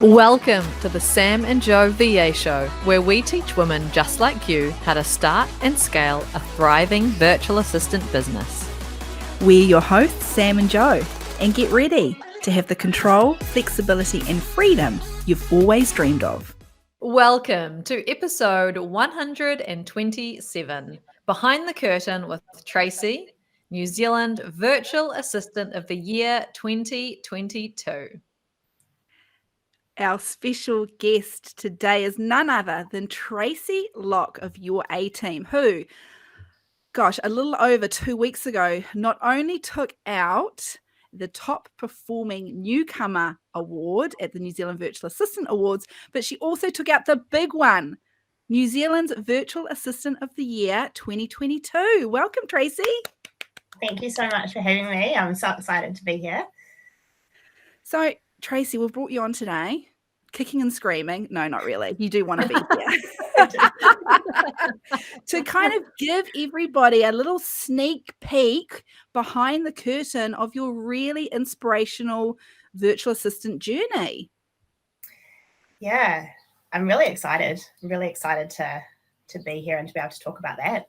Welcome to the Sam and Joe VA Show, where we teach women just like you how to start and scale a thriving virtual assistant business. We're your hosts, Sam and Joe, and get ready to have the control, flexibility, and freedom you've always dreamed of. Welcome to episode 127, Behind the Curtain with Tracey, New Zealand Virtual Assistant of the Year 2022. Our special guest today is none other than Tracey Lock of Your A-Team, who, a little over 2 weeks ago, not only took out the top performing newcomer award at the New Zealand Virtual Assistant Awards, but she also took out the big one, New Zealand's Virtual Assistant of the Year 2022. Welcome, Tracey. Thank you so much for having me. I'm so excited to be here. So, Tracey, we've brought you on today, kicking and screaming. No, not really. You do want to be here. To kind of give everybody a little sneak peek behind the curtain of your really inspirational virtual assistant journey. Yeah, I'm really excited. I'm really excited to be here and to be able to talk about that.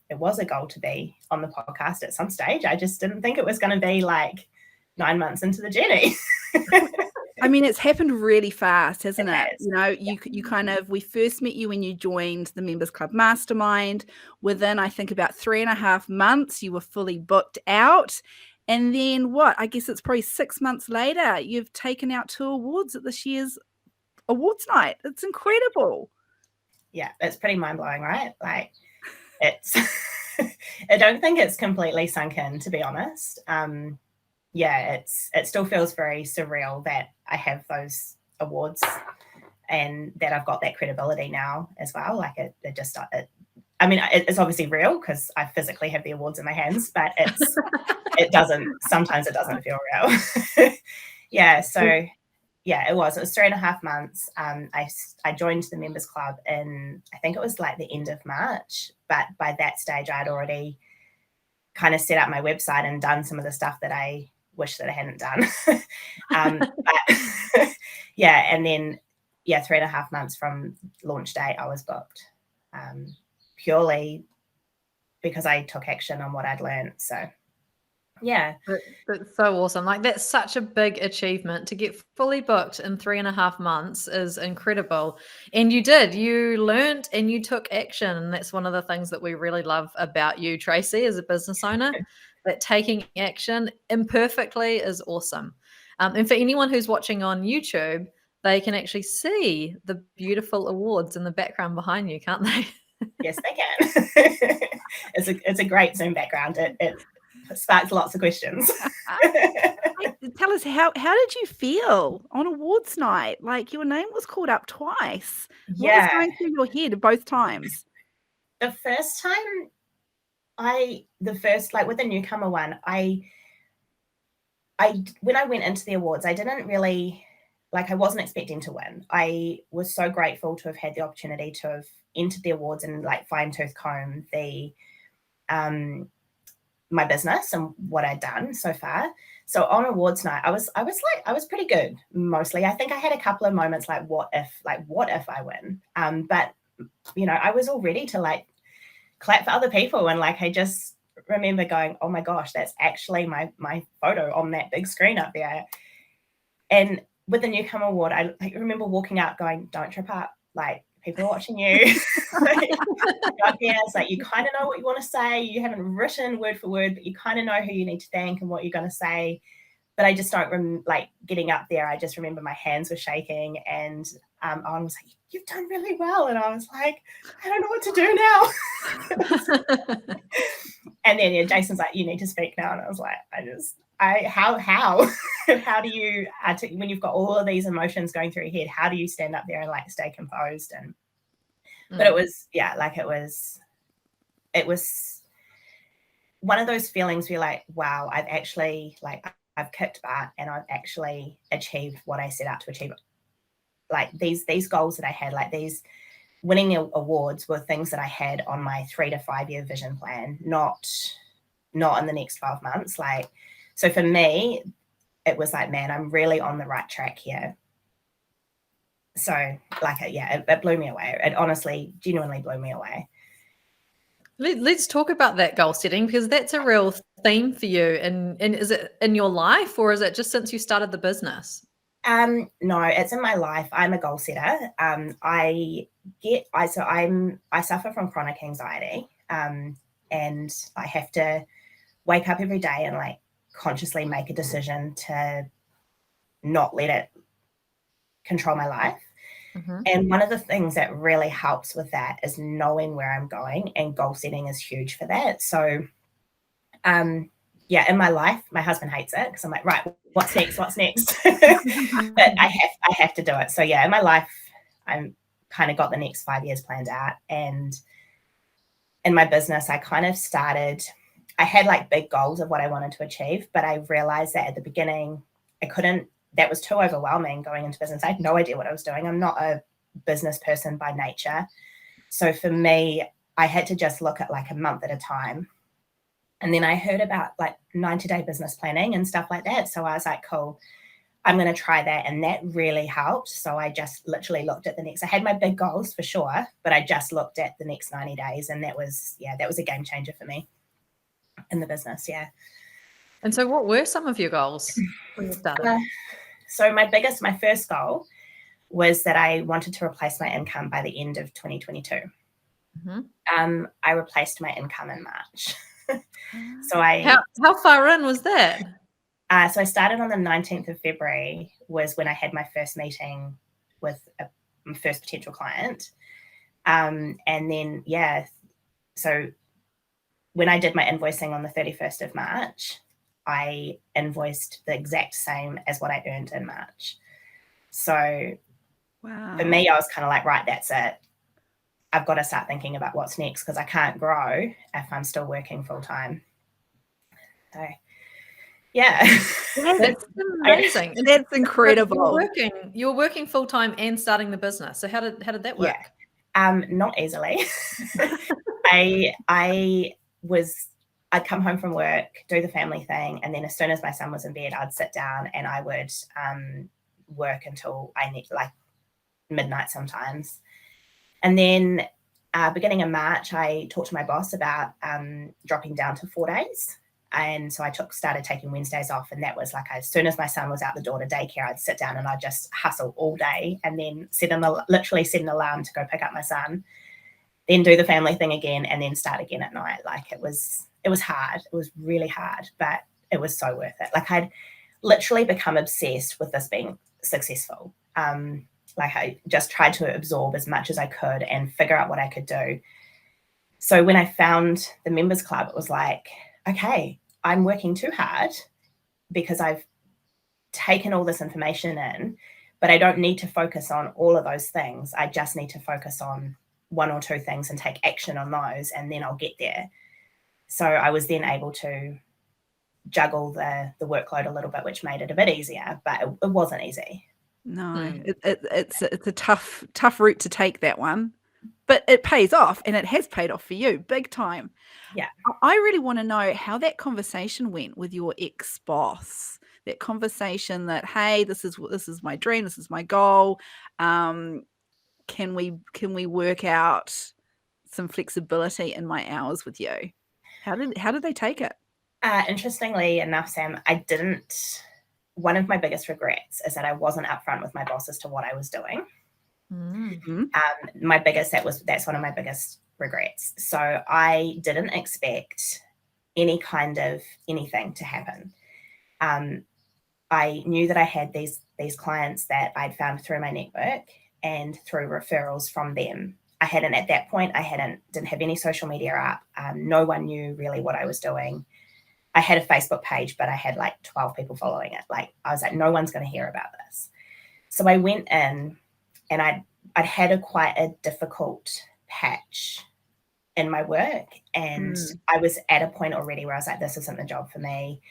It was a goal to be on the podcast at some stage. I just didn't think it was going to be like 9 months into the journey. I mean, it's happened really fast, hasn't it? Has. You know, you kind of, we first met you when you joined the Members Club Mastermind. Within, I think, about 3.5 months, you were fully booked out. And then I guess it's probably 6 months later, you've taken out 2 awards at this year's awards night. It's incredible. Yeah, it's pretty mind-blowing, right? Like, it's, I don't think it's completely sunk in, to be honest. Yeah, it still feels very surreal that I have those awards and that I've got that credibility now as well. Like it's obviously real because I physically have the awards in my hands, but sometimes it doesn't feel real. Yeah. So yeah, it was 3.5 months. I joined the Members Club in, I think it was like the end of March, but by that stage I'd already kind of set up my website and done some of the stuff that I wish that I hadn't done. But yeah, and then 3.5 months from launch date I was booked, purely because I took action on what I'd learned. So yeah, that's so awesome. Like, that's such a big achievement. To get fully booked in 3.5 months is incredible. And you learned and you took action. And that's one of the things that we really love about you, Tracey, as a business owner, that taking action imperfectly is awesome. And for anyone who's watching on YouTube, they can actually see the beautiful awards in the background behind you, can't they? Yes, they can. It's a great Zoom background. It sparks lots of questions. Tell us, how did you feel on awards night? Like, your name was called up twice. What was going through your head both times? The first time, with the newcomer one, when I went into the awards, I didn't really, I wasn't expecting to win. I was so grateful to have had the opportunity to have entered the awards and fine-tooth comb my business and what I'd done so far. So on awards night, I was pretty good mostly. I think I had a couple of moments what if I win? But I was all ready to clap for other people, and I just remember going, oh my gosh, that's actually my photo on that big screen up there. And with the newcomer award, I remember walking out going, don't trip up, people are watching you. You kind of know what you want to say. You haven't written word for word, but you kind of know who you need to thank and what you're going to say. But I just don't getting up there. I just remember my hands were shaking, and Owen was like, you've done really well. And I was like, I don't know what to do now. And then Jason's like, you need to speak now. And I was like, how how do you, when you've got all of these emotions going through your head, how do you stand up there and stay composed? And but it was it was one of those feelings where you're like, wow, I've actually I've kicked butt and I've actually achieved what I set out to achieve. These goals that I had, these winning awards were things that I had on my 3 to 5 year vision plan, not in the next 12 months. So for me, it was man, I'm really on the right track here. So it blew me away. It honestly, genuinely blew me away. Let's talk about that goal setting, because that's a real theme for you. And is it in your life, or is it just since you started the business? No, it's in my life. I'm a goal setter. I suffer from chronic anxiety, and I have to wake up every day and like consciously make a decision to not let it control my life. Mm-hmm. And one of the things that really helps with that is knowing where I'm going, and goal setting is huge for that. So, in my life, my husband hates it because I'm like, right, what's next? But I have to do it. So in my life, I'm kind of got the next 5 years planned out. And in my business, I kind of I had like big goals of what I wanted to achieve, but I realized that at the beginning, that was too overwhelming going into business. I had no idea what I was doing. I'm not a business person by nature. So for me, I had to just look at like a month at a time. And then I heard about like 90-day business planning and stuff like that. So I was like, cool, I'm going to try that. And that really helped. So I just literally looked at I had my big goals for sure, but I just looked at the next 90 days. And that was a game changer for me in the business. Yeah. And so what were some of your goals when you started? So my first goal was that I wanted to replace my income by the end of 2022. Mm-hmm. I replaced my income in March. So how far in was that? So I started on the 19th of February was when I had my first meeting with my first potential client. And then, so when I did my invoicing on the 31st of March, I invoiced the exact same as what I earned in March. So for me, I was kind of like, right, that's it. I've got to start thinking about what's next, because I can't grow if I'm still working full time. So, that's amazing. That's incredible. Mm-hmm. You're working full time and starting the business. So how did that work? Not easily. I'd come home from work, do the family thing, and then as soon as my son was in bed, I'd sit down and I would work until I need like midnight sometimes. And then beginning of March, I talked to my boss about dropping down to 4 days. And so I started taking Wednesdays off. And that was like, as soon as my son was out the door to daycare, I'd sit down and I'd just hustle all day, and then literally set an alarm to go pick up my son, then do the family thing again, and then start again at night. Like it was hard. It was really hard, but it was so worth it. Like I'd literally become obsessed with this being successful. Like I just tried to absorb as much as I could and figure out what I could do. So when I found the members club, it was like, okay, I'm working too hard because I've taken all this information in, but I don't need to focus on all of those things. I just need to focus on one or two things and take action on those, and then I'll get there. So I was then able to juggle the workload a little bit, which made it a bit easier, but it wasn't easy. No, it's a tough route to take, that one, but it pays off, and it has paid off for you big time. Yeah. I really want to know how that conversation went with your ex-boss. That conversation that, hey, this is my dream, this is my goal. Can we work out some flexibility in my hours with you? How did they take it? Interestingly enough, Sam, I didn't. One of my biggest regrets is that I wasn't upfront with my boss as to what I was doing. Mm-hmm. That's one of my biggest regrets. So I didn't expect any kind of anything to happen. I knew that I had these clients that I'd found through my network and through referrals from them. At that point, didn't have any social media up. No one knew really what I was doing. I had a Facebook page, but I had like 12 people following it. Like I was like, no one's going to hear about this. So I went in, and I'd had quite a difficult patch in my work, and I was at a point already where I was like, this isn't the job for me.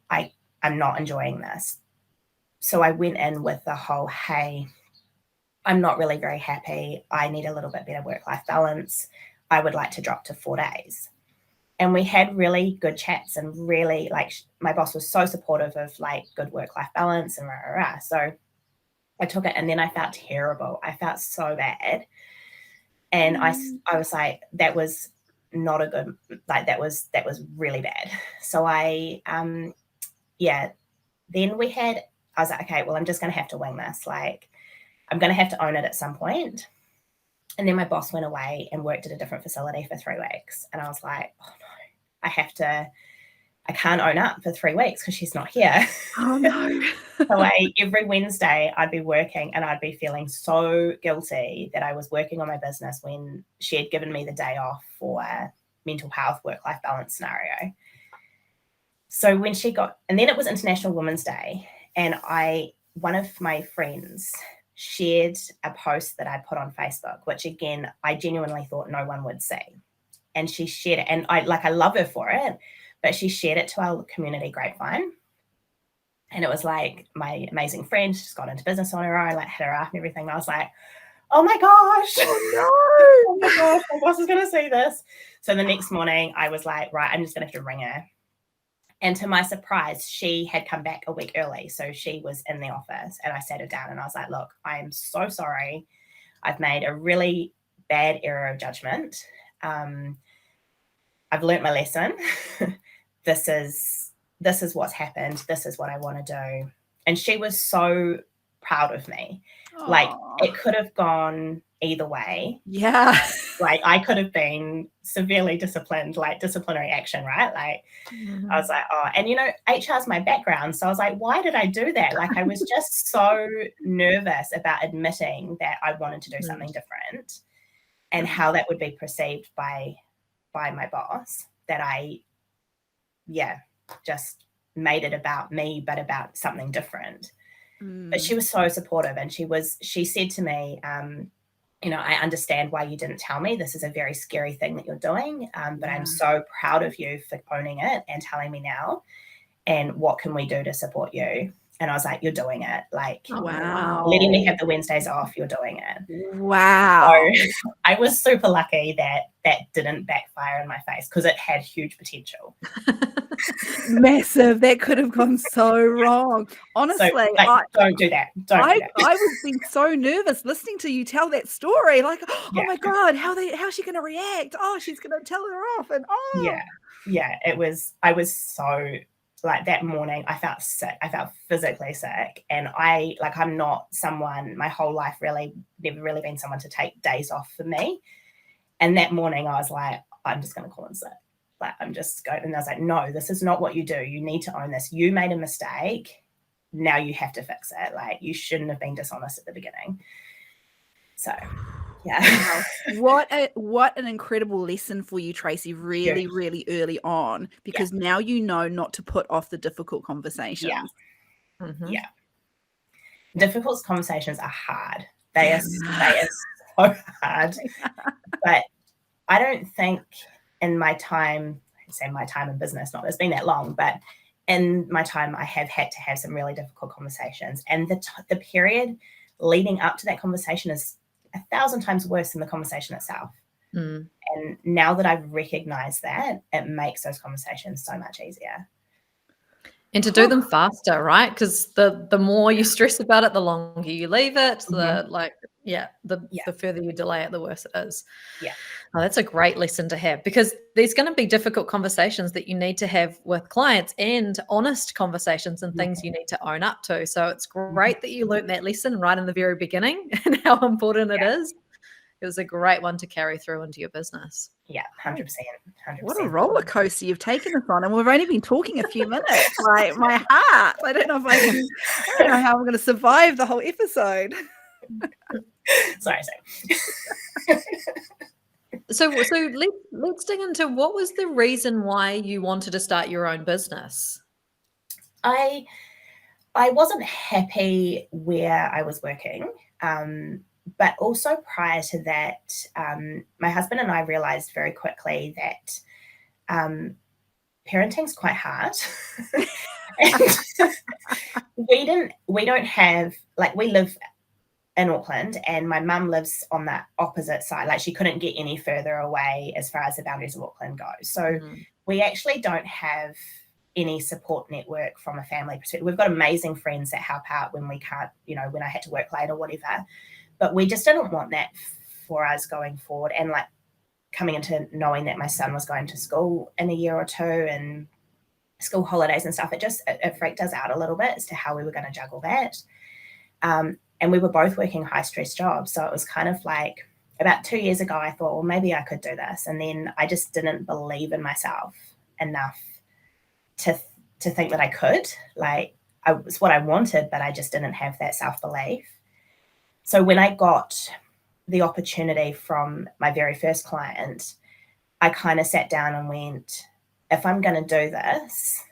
I'm not enjoying this. So I went in with the whole, hey, I'm not really very happy. I need a little bit better work-life balance. I would like to drop to 4 days. And we had really good chats, and really like my boss was so supportive of like good work-life balance and rah, rah, rah. So I took it and then I felt terrible. I felt so bad. And I was like, that was not a good, like that was really bad. So then I was like, okay, well, I'm just going to have to wing this. Like, I'm going to have to own it at some point. And then my boss went away and worked at a different facility for 3 weeks. And I was like, oh no, I can't own up for 3 weeks because she's not here. Oh no. So every Wednesday I'd be working and I'd be feeling so guilty that I was working on my business when she had given me the day off for a mental health, work-life balance scenario. So when and then it was International Women's Day, and one of my friends shared a post that I put on Facebook, which again, I genuinely thought no one would see. And she shared it, and I love her for it, but she shared it to our community grapevine. And it was like, my amazing friend, she's got into business on her own, like had her app and everything. And I was like, oh my gosh, Oh no. oh my gosh, my boss is going to see this. So the next morning I was like, right, I'm just going to have to ring her. And to my surprise, she had come back a week early. So she was in the office, and I sat her down and I was like, look, I am so sorry. I've made a really bad error of judgment. I've learnt my lesson. This is what's happened. This is what I want to do. And she was so proud of me. Aww. Like, it could have gone either way. Yeah. Like, I could have been severely disciplined, like disciplinary action, right? Like, I was like, oh, and HR is my background. So I was like, why did I do that? Like, I was just so nervous about admitting that I wanted to do something different and how that would be perceived by my boss, that I just made it about me, but about something different. But she was so supportive, and she said to me, I understand why you didn't tell me. This is a very scary thing that you're doing, but I'm so proud of you for owning it and telling me now. And what can we do to support you? And I was like, you're doing it. Like, wow. Letting me have the Wednesdays off, you're doing it. Wow. So I was super lucky that didn't backfire in my face, because it had huge potential. Massive. That could have gone so wrong. Honestly, so, don't do that. I was being so nervous listening to you tell that story. Like, oh my God, how's she going to react? Oh, she's going to tell her off. And I was so, like, that morning I felt sick. I felt physically sick. And I'm not someone, my whole life never really been someone to take days off for me. And that morning I was like, I'm just going to call in sick. Like, I'm just going. And I was like, no, this is not what you do. You need to own this. You made a mistake. Now you have to fix it. Like, you shouldn't have been dishonest at the beginning. So, yeah. What an incredible lesson for you, Tracey, really, really early on, because now you know not to put off the difficult conversations. Yeah. Yeah. Difficult conversations are hard. They are so hard. But I don't think in my time, I say my time in business, not it's been that long, but in my time, I have had to have some really difficult conversations. And the period leading up to that conversation is 1,000 times worse than the conversation itself. And now that I've recognized that, it makes those conversations so much easier. And to do them faster, right? Because the more you stress about it, the longer you leave it, the further you delay it, the worse it is. Yeah. Oh, that's a great lesson to have, because there's going to be difficult conversations that you need to have with clients, and honest conversations and things you need to own up to. So it's great that you learned that lesson right in the very beginning and how important it is. It was a great one to carry through into your business. Yeah, 100%. What a roller coaster you've taken us on, and we've only been talking a few minutes. Like, my heart. I don't know how I'm going to survive the whole episode. Sorry. So let's dig into, what was the reason why you wanted to start your own business? I wasn't happy where I was working. But also prior to that, my husband and I realized very quickly that parenting's quite hard. And we don't have, like, we live in Auckland, and my mum lives on that opposite side. Like, she couldn't get any further away as far as the boundaries of Auckland go. So we actually don't have any support network from a family perspective. We've got amazing friends that help out when we can't, when I had to work late or whatever, but we just didn't want that for us going forward. And like coming into knowing that my son was going to school in a year or two and school holidays and stuff, it freaked us out a little bit as to how we were going to juggle that. And we were both working high stress jobs. So it was kind of like about 2 years ago, I thought, well, maybe I could do this. And then I just didn't believe in myself enough to think that I could. Like, it was what I wanted, but I just didn't have that self-belief. So when I got the opportunity from my very first client, I kind of sat down and went, if I'm going to do this,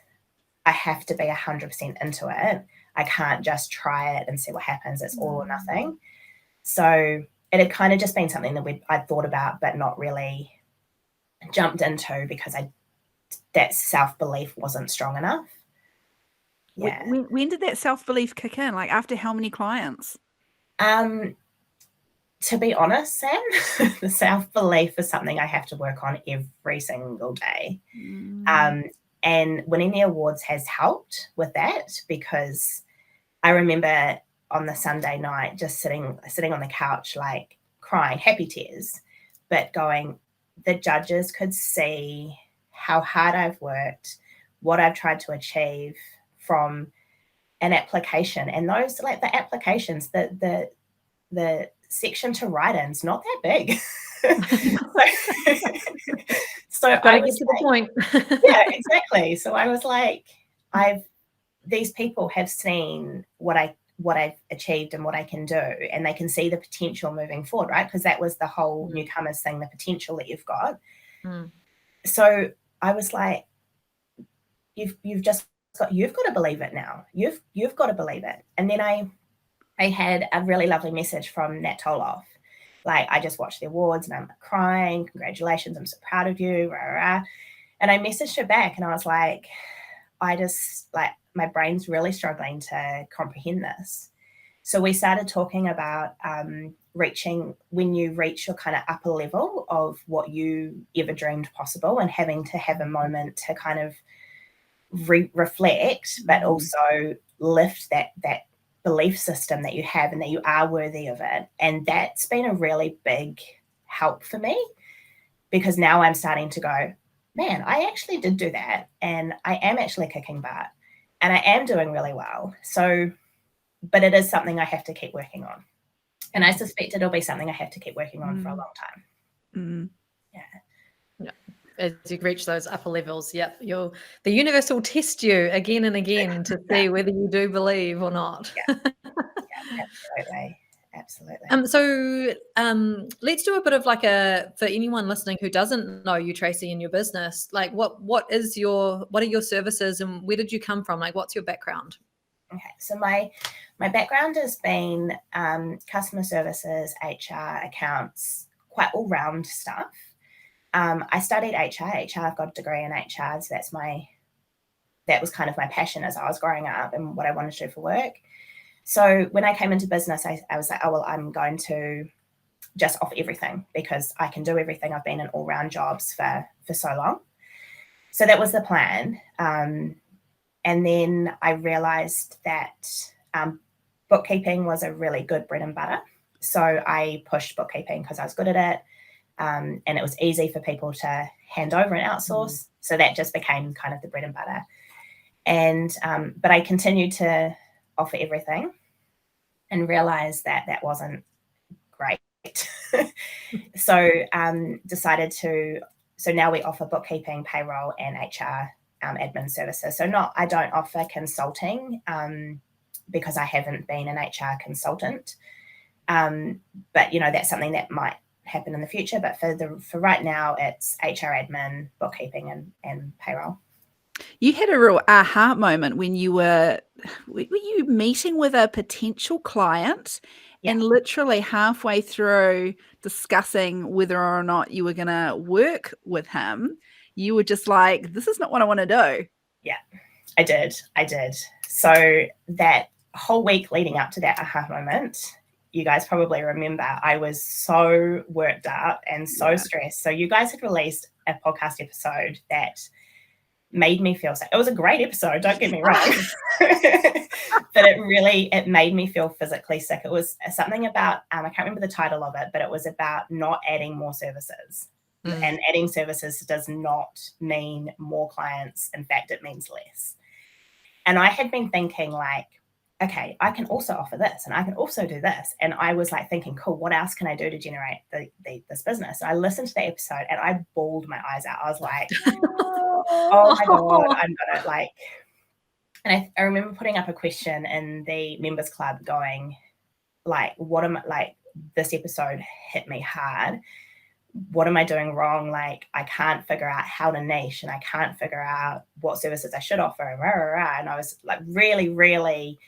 I have to be 100% into it. I can't just try it and see what happens. It's all or nothing. So it had kind of just been something that I'd thought about, but not really jumped into because that self-belief wasn't strong enough. Yeah. When did that self-belief kick in? Like after how many clients? To be honest, Sam, the self-belief is something I have to work on every single day. And winning the awards has helped with that, because I remember on the Sunday night just sitting on the couch, like crying, happy tears, but going, the judges could see how hard I've worked, what I've tried to achieve from an application. And those, like the applications, the section to write in's not that big. So I was get to the point. yeah, exactly. So I was like, these people have seen what I've achieved and what I can do, and they can see the potential moving forward, right? Because that was the whole Newcomers thing, the potential that you've got. So I was like, you've got to believe it now. You've got to believe it. And then I had a really lovely message from Nat Toloff. Like, I just watched the awards and I'm crying, congratulations, I'm so proud of you, rah, rah. And I messaged her back and I was like, my brain's really struggling to comprehend this. So we started talking about when you reach your kind of upper level of what you ever dreamed possible, and having to have a moment to kind of reflect, but also lift that belief system that you have and that you are worthy of it. And that's been a really big help for me, because now I'm starting to go, man, I actually did do that, and I am actually kicking butt, and I am doing really well. So, but it is something I have to keep working on. And I suspect it'll be something I have to keep working on for a long time. Yeah. As you reach those upper levels, the universe will test you again and again to see whether you do believe or not. Absolutely. So let's do a bit of for anyone listening who doesn't know you, Tracey, and your business, like what are your services and where did you come from? Like, what's your background? Okay, so my background has been customer services, HR, accounts, quite all-round stuff. I studied HR. I've got a degree in HR, so that was kind of my passion as I was growing up and what I wanted to do for work. So when I came into business, I was like, oh, well, I'm going to just offer everything because I can do everything. I've been in all-round jobs for so long. So that was the plan. And then I realized that bookkeeping was a really good bread and butter. So I pushed bookkeeping because I was good at it. And it was easy for people to hand over and outsource. So that just became kind of the bread and butter. And but I continued to offer everything and realized that wasn't great. So so now we offer bookkeeping, payroll, and HR admin services. So I don't offer consulting because I haven't been an HR consultant. But that's something that might happen in the future. But for right now, it's HR admin, bookkeeping, and payroll. You had a real aha moment when you were you meeting with a potential client and literally halfway through discussing whether or not you were going to work with him, you were just like, this is not what I want to do. Yeah, I did. So that whole week leading up to that aha moment, you guys probably remember, I was so worked up and so stressed. So you guys had released a podcast episode that made me feel sick. It was a great episode, don't get me wrong. But it made me feel physically sick. It was something about, I can't remember the title of it, but it was about not adding more services. And adding services does not mean more clients. In fact, it means less. And I had been thinking like, okay, I can also offer this and I can also do this. And I was like thinking, cool, what else can I do to generate this business? And I listened to the episode and I bawled my eyes out. I was like, oh my God, I'm gonna like, and I remember putting up a question in the members club going like, this episode hit me hard. What am I doing wrong? Like, I can't figure out how to niche and I can't figure out what services I should offer. And I was like really, really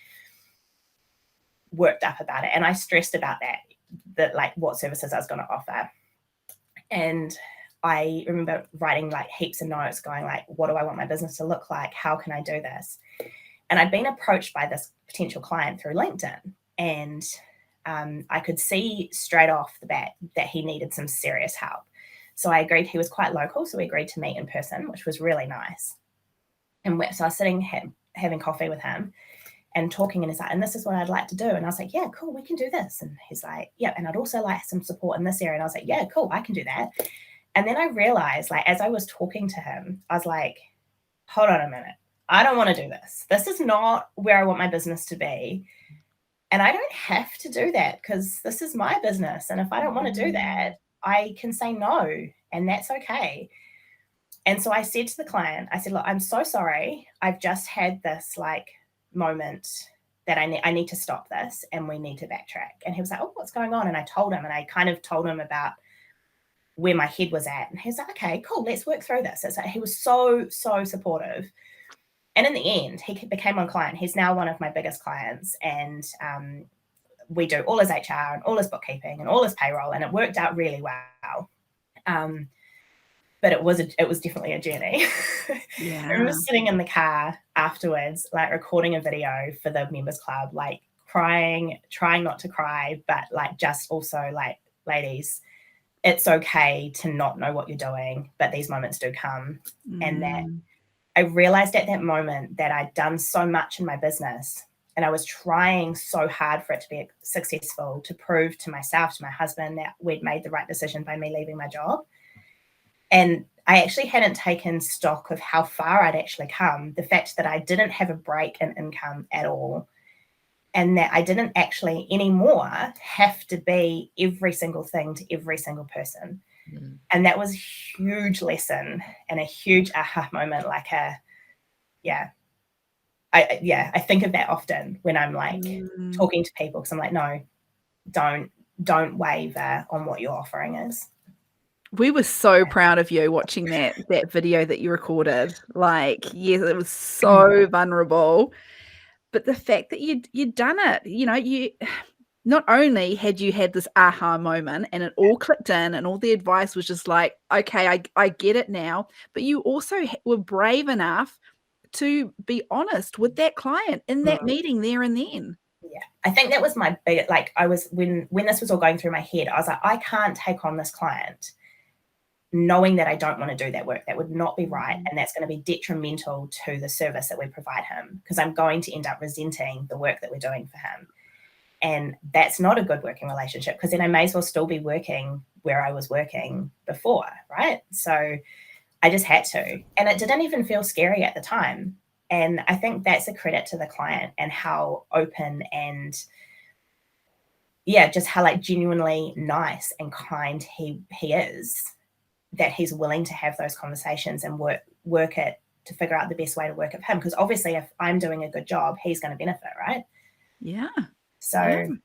worked up about it. And I stressed about that like what services I was going to offer. And I remember writing like heaps of notes going like, what do I want my business to look like? How can I do this? And I'd been approached by this potential client through LinkedIn. And I could see straight off the bat that he needed some serious help. So I agreed. He was quite local, so we agreed to meet in person, which was really nice. And so I was sitting having coffee with him and talking, and he's like, and this is what I'd like to do. And I was like, yeah, cool, we can do this. And he's like, yeah, and I'd also like some support in this area. And I was like, yeah, cool, I can do that. And then I realized, like, as I was talking to him, I was like, hold on a minute. I don't want to do this. This is not where I want my business to be. And I don't have to do that because this is my business. And if I don't want to do that, I can say no, and that's okay. And so I said to the client, I said, look, I'm so sorry. I've just had this like moment that I need to stop this and we need to backtrack. And he was like, oh, what's going on? And I told him, and I kind of told him about where my head was at. And he was like, okay, cool, let's work through this. It's like, he was so, so supportive. And in the end, he became one client. He's now one of my biggest clients. And we do all his HR and all his bookkeeping and all his payroll. And it worked out really well. But it was definitely a journey. Yeah. I remember sitting in the car afterwards, like recording a video for the members club, like crying, trying not to cry, but like just also like, ladies, it's okay to not know what you're doing, but these moments do come. And that I realized at that moment that I'd done so much in my business and I was trying so hard for it to be successful, to prove to myself, to my husband, that we'd made the right decision by me leaving my job. And I actually hadn't taken stock of how far I'd actually come, the fact that I didn't have a break in income at all, and that I didn't actually anymore have to be every single thing to every single person. And that was a huge lesson and a huge aha moment. Like I think of that often when I'm like talking to people, because I'm like, no, don't waver on what your offering is. We were so proud of you watching that video that you recorded. Like, yes, it was so vulnerable. But the fact that you'd done it, you know, you not only had you had this aha moment and it all clicked in and all the advice was just like, okay, I get it now, but you also were brave enough to be honest with that client in that meeting there and then. Yeah, I think that was my big, like, I was, when this was all going through my head, I was like, I can't take on this client knowing that I don't want to do that work. That would not be right. And that's going to be detrimental to the service that we provide him, because I'm going to end up resenting the work that we're doing for him. And that's not a good working relationship, because then I may as well still be working where I was working before, right? So I just had to. And it didn't even feel scary at the time. And I think that's a credit to the client and how open and, yeah, just how like genuinely nice and kind he is, that he's willing to have those conversations and work it to figure out the best way to work with him. Because obviously if I'm doing a good job, he's going to benefit, right? Yeah. So, and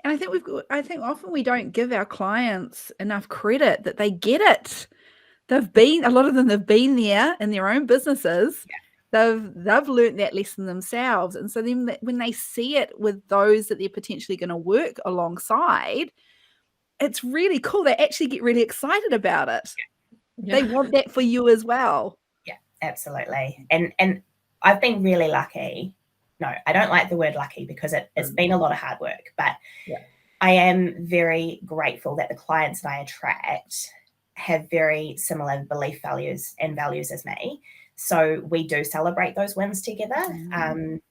I think often we don't give our clients enough credit that they get it. A lot of them have been there in their own businesses. Yeah. They've learned that lesson themselves. And so then when they see it with those that they're potentially going to work alongside, it's really cool. They actually get really excited about it. Yeah. They want that for you as well. Yeah, absolutely. And I've been really lucky. No, I don't like the word lucky, because it's been a lot of hard work, but I am very grateful that the clients that I attract have very similar belief values as me. So we do celebrate those wins together.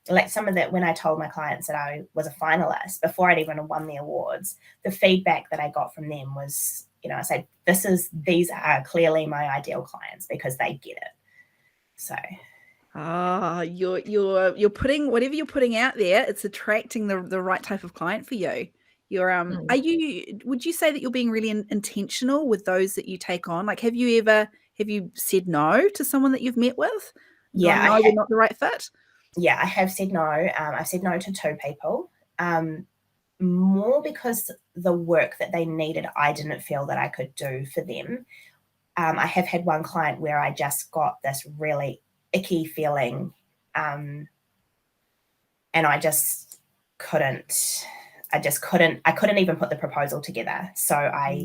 Like some of that, when I told my clients that I was a finalist before I'd even won the awards, the feedback that I got from them was, I said, these are clearly my ideal clients because they get it. So. You're putting whatever you're putting out there, it's attracting the right type of client for you. Would you say that you're being really intentional with those that you take on? Like, have you said no to someone that you've met with? Yeah, no, they're not the right fit. Yeah, I have said no. I've said no to 2 people, more because the work that they needed, I didn't feel that I could do for them. I have had one client where I just got this really icky feeling, and I couldn't even put the proposal together. So I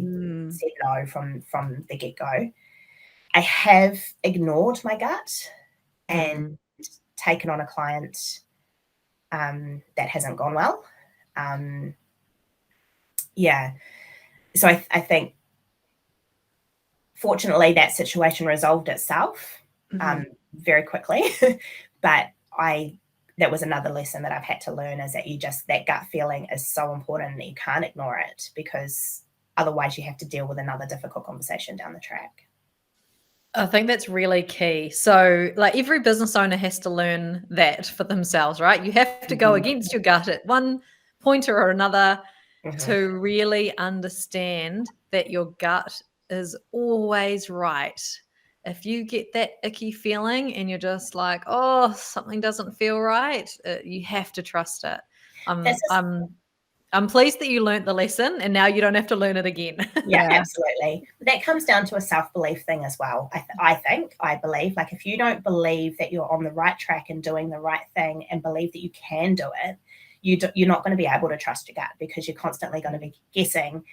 said no from the get-go. I have ignored my gut and taken on a client that hasn't gone well. So I think fortunately that situation resolved itself very quickly, but that was another lesson that I've had to learn, is that that gut feeling is so important that you can't ignore it, because otherwise you have to deal with another difficult conversation down the track. I think that's really key. So like every business owner has to learn that for themselves, right? You have to go against your gut at one point or another to really understand that your gut is always right. If you get that icky feeling and you're just like, oh, something doesn't feel right, you have to trust it. I'm pleased that you learned the lesson and now you don't have to learn it again. Yeah, absolutely. That comes down to a self-belief thing as well. I believe, like, if you don't believe that you're on the right track and doing the right thing and believe that you can do it, you're not going to be able to trust your gut, because you're constantly going to be guessing,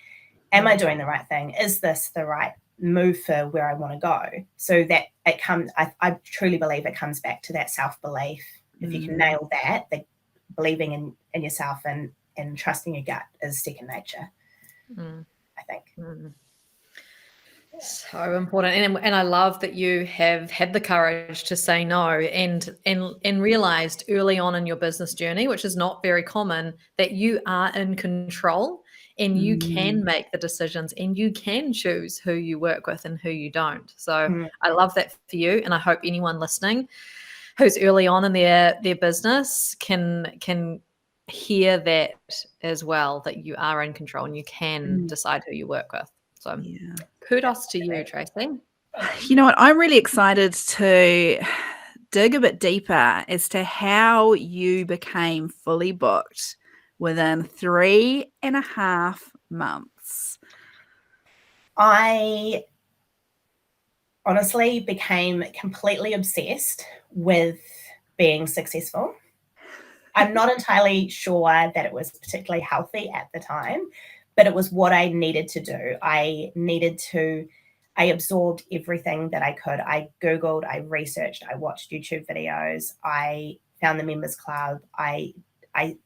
am I doing the right thing? Is this the right move for where I want to go? So that I truly believe it comes back to that self-belief. If you can nail that, the believing in yourself and trusting your gut is second nature, I think. So important. And I love that you have had the courage to say no and realized early on in your business journey, which is not very common, that you are in control and you can make the decisions and you can choose who you work with and who you don't. So I love that for you. And I hope anyone listening who's early on in their business can hear that as well, that you are in control and you can decide who you work with. So kudos to you, Tracey. You know what? I'm really excited to dig a bit deeper as to how you became fully booked within 3.5 months. I honestly became completely obsessed with being successful. I'm not entirely sure that it was particularly healthy at the time, but it was what I needed to do. I absorbed everything that I could. I Googled, I researched, I watched YouTube videos, I found the members club. I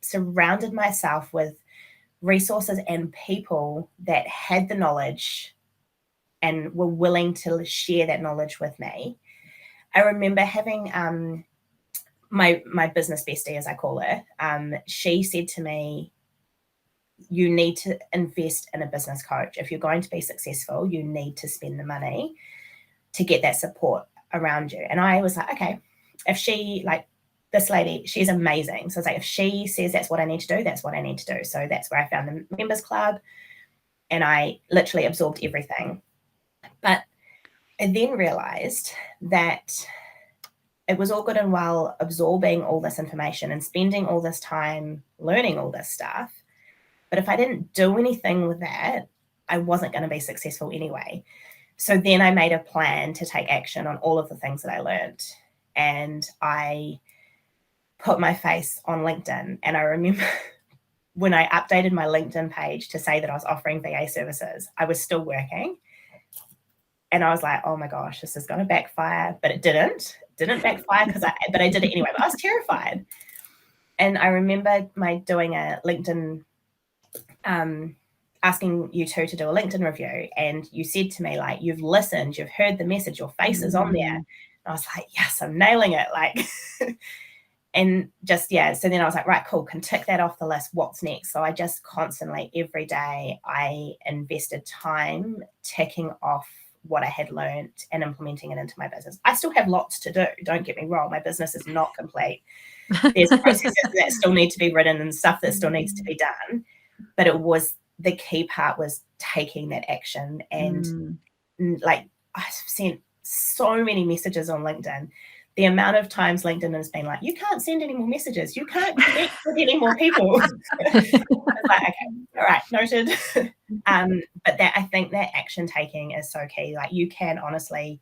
surrounded myself with resources and people that had the knowledge and were willing to share that knowledge with me. I remember having my business bestie, as I call her, she said to me, you need to invest in a business coach. If you're going to be successful, you need to spend the money to get that support around you. And I was like, okay, if she, like, this lady, she's amazing. So I was like, if she says that's what I need to do, that's what I need to do. So that's where I found the members club, and I literally absorbed everything. But I then realized that it was all good and well absorbing all this information and spending all this time learning all this stuff. But if I didn't do anything with that, I wasn't going to be successful anyway. So then I made a plan to take action on all of the things that I learned. And I put my face on LinkedIn. And I remember when I updated my LinkedIn page to say that I was offering VA services, I was still working. And I was like, oh my gosh, this is going to backfire. But it didn't. It didn't backfire, but I did it anyway. But I was terrified. And I remember doing a LinkedIn, asking you two to do a LinkedIn review. And you said to me, like, you've listened, you've heard the message, your face is on there. I was like, yes, I'm nailing it. Like, and just, yeah. So then I was like, right, cool, can tick that off the list. What's next? So I just constantly, every day, I invested time ticking off what I had learned and implementing it into my business. I still have lots to do. Don't get me wrong. My business is not complete. There's processes that still need to be written and stuff that still needs to be done. But it was, the key part was taking that action. And like, I've sent so many messages on LinkedIn. The amount of times LinkedIn has been like, you can't send any more messages. You can't connect with any more people. I was like, okay, all right, noted. But that, I think that action taking is so key. Like, you can honestly,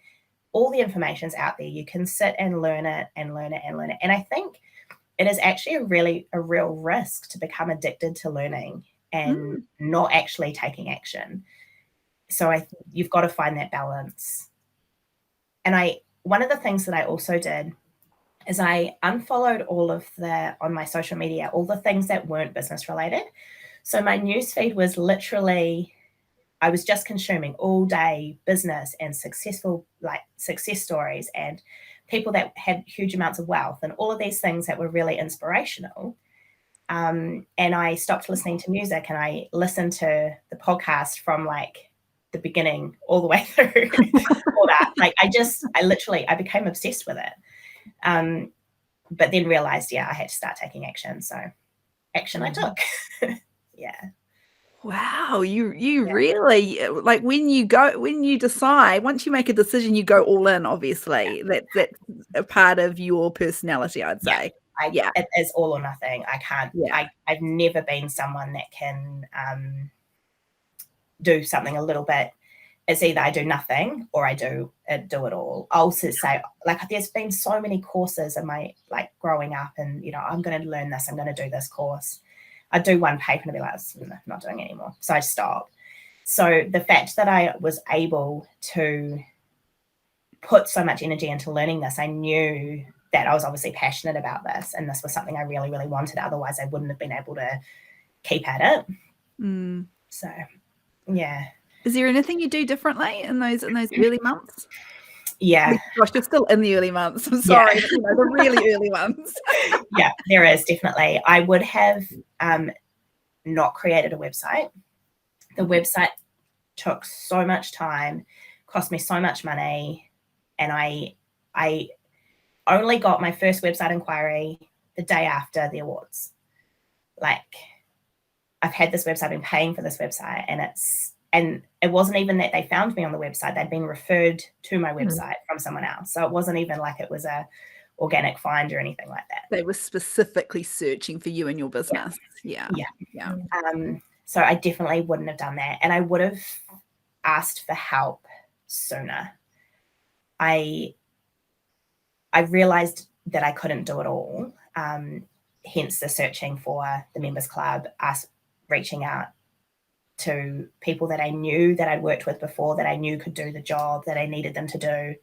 all the information's out there. You can sit and learn it and learn it and learn it. And I think it is actually a real risk to become addicted to learning and not actually taking action. So you've got to find that balance. And one of the things that I also did is I unfollowed on my social media, all the things that weren't business related. So my newsfeed was literally, I was just consuming all day business and success stories and people that had huge amounts of wealth and all of these things that were really inspirational. And I stopped listening to music, and I listened to the podcast from like the beginning all the way through all that. Like, I became obsessed with it. But then realized, I had to start taking action. So action I took. Yeah. Wow, you really, like, when you decide, once you make a decision, you go all in. Obviously, that's a part of your personality, I'd say. It is all or nothing. I can't. I've never been someone that can do something a little bit. It's either I do nothing or I do it all. I'll also say, like, there's been so many courses in my, like, growing up, and I'm going to learn this. I'm going to do this course. I do one paper and I'd be like, I'm not doing it anymore. So I stop. So the fact that I was able to put so much energy into learning this, I knew that I was obviously passionate about this, and this was something I really, really wanted. Otherwise, I wouldn't have been able to keep at it. So, yeah. Is there anything you do differently in those early months? Yeah. Gosh, you're still in the early months. I'm sorry, but, the really early ones. Yeah, there is definitely. I would have not created a website. The website took so much time, cost me so much money, and I only got my first website inquiry the day after the awards. Like, I've had this website, been paying for this website, and it wasn't even that they found me on the website. They'd been referred to my website from someone else. So it wasn't even like it was a organic find or anything like that. They were specifically searching for you and your business. Yeah. So I definitely wouldn't have done that. And I would have asked for help sooner. I realized that I couldn't do it all. Hence the searching for the members club, us reaching out to people that I knew that I'd worked with before, that I knew could do the job that I needed them to do,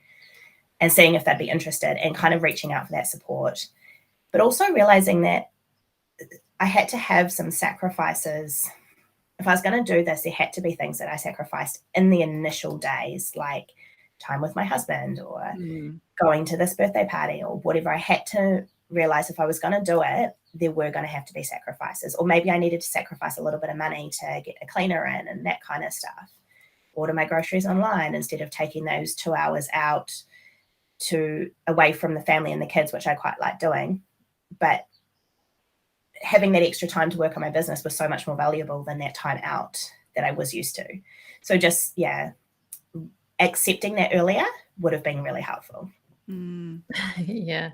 and seeing if they'd be interested, and kind of reaching out for that support. But also realizing that I had to have some sacrifices. If I was going to do this, there had to be things that I sacrificed in the initial days, like time with my husband or going to this birthday party or whatever. I had to realize if I was going to do it, there were going to have to be sacrifices. Or maybe I needed to sacrifice a little bit of money to get a cleaner in and that kind of stuff. Order my groceries online instead of taking those 2 hours out away from the family and the kids, which I quite like doing. But having that extra time to work on my business was so much more valuable than that time out that I was used to. So just, accepting that earlier would have been really helpful. Yeah.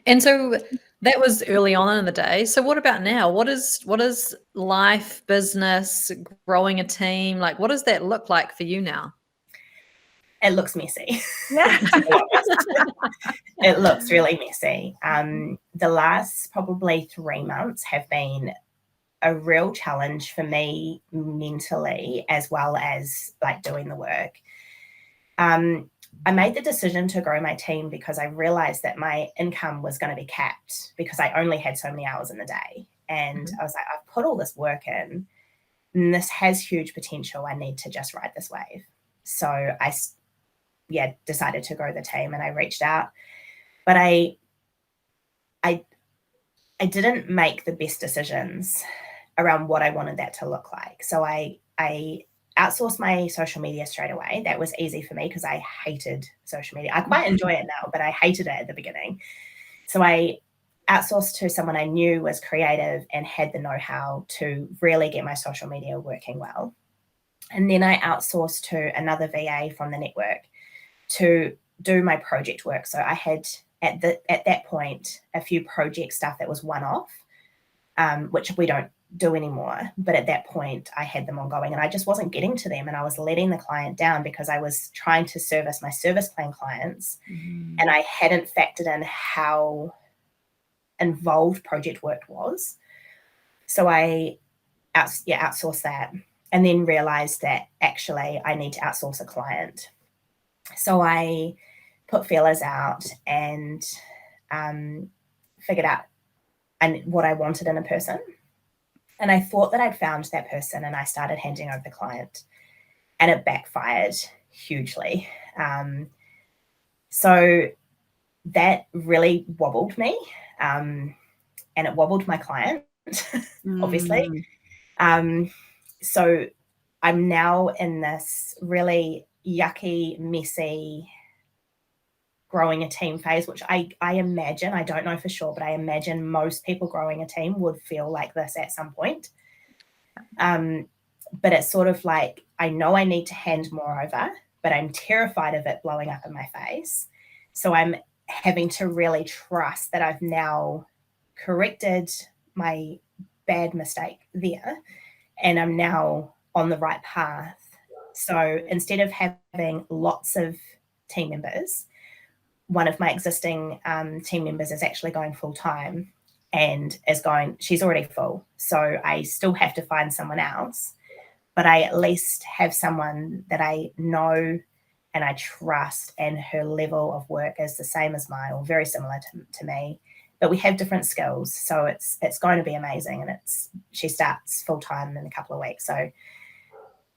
And so that was early on in the day. So what about now? What is life, business, growing a team? Like, what does that look like for you now? It looks messy. It looks really messy. The last probably 3 months have been a real challenge for me mentally, as well as like doing the work. I made the decision to grow my team because I realized that my income was going to be capped because I only had so many hours in the day. And I was like, I've put all this work in, and this has huge potential. I need to just ride this wave. So I decided to grow the team, and I reached out, but I didn't make the best decisions around what I wanted that to look like. So I outsourced my social media straight away. That was easy for me because I hated social media. I quite enjoy it now, but I hated it at the beginning. So I outsourced to someone I knew was creative and had the know-how to really get my social media working well. And then I outsourced to another VA from the network to do my project work. So I had at that point a few project stuff that was one-off, which we don't do anymore. But at that point I had them ongoing, and I just wasn't getting to them, and I was letting the client down because I was trying to service my service plan clients, and I hadn't factored in how involved project work was. So I outsourced that, and then realized that actually I need to outsource a client. So I put feelers out and figured out what I wanted in a person. And I thought that I'd found that person, and I started handing over the client, and it backfired hugely. So that really wobbled me, and it wobbled my client, obviously. So I'm now in this really yucky, messy growing a team phase, which I imagine, I don't know for sure, but I imagine most people growing a team would feel like this at some point. But it's sort of like, I know I need to hand more over, but I'm terrified of it blowing up in my face. So I'm having to really trust that I've now corrected my bad mistake there, and I'm now on the right path. So instead of having lots of team members, one of my existing team members is actually going full-time and she's already full. So I still have to find someone else, but I at least have someone that I know and I trust, and her level of work is the same as mine, or very similar to me, but we have different skills. So it's going to be amazing. And she starts full-time in a couple of weeks. So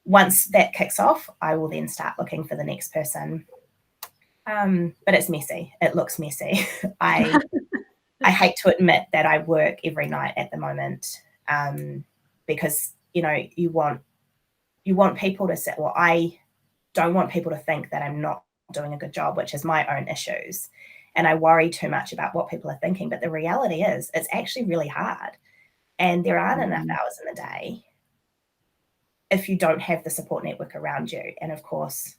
once that kicks off, I will then start looking for the next person. But it's messy. It looks messy. I hate to admit that I work every night at the moment, because, you want people to say, well, I don't want people to think that I'm not doing a good job, which is my own issues. And I worry too much about what people are thinking. But the reality is, it's actually really hard. And there aren't enough hours in the day if you don't have the support network around you. And of course,